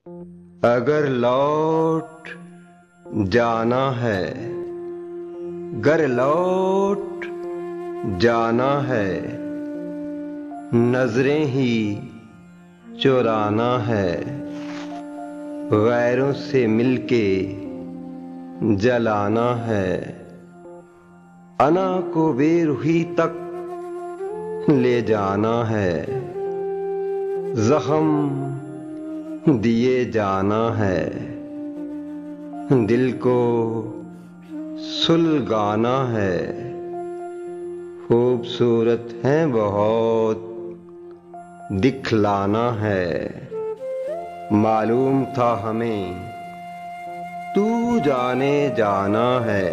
अगर लौट जाना है, गर लौट जाना है, नजरें ही चुराना है, गैरों से मिलके जलाना है, अना को बेरुखी तक ले जाना है, जख्म दिए जाना है, दिल को सुलगाना है। खूबसूरत है बहुत, दिखलाना है, मालूम था हमें तू जाने जाना है,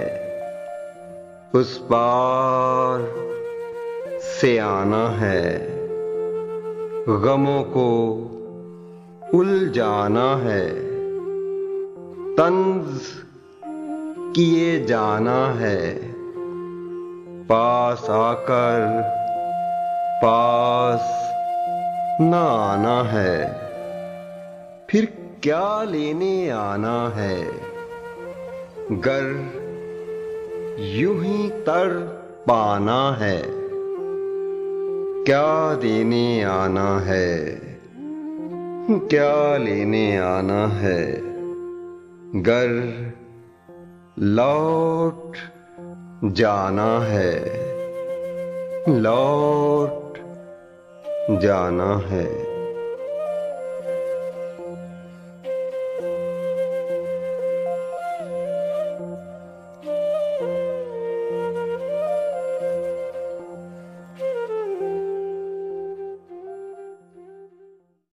उस पार से आना है, गमों को उलझाना है, तंज किए जाना है, पास आकर पास न आना है, फिर क्या लेने आना है, गर यूं ही तर पाना है, क्या देने आना है, क्या लेने आना है, गर लौट जाना है, लौट जाना है।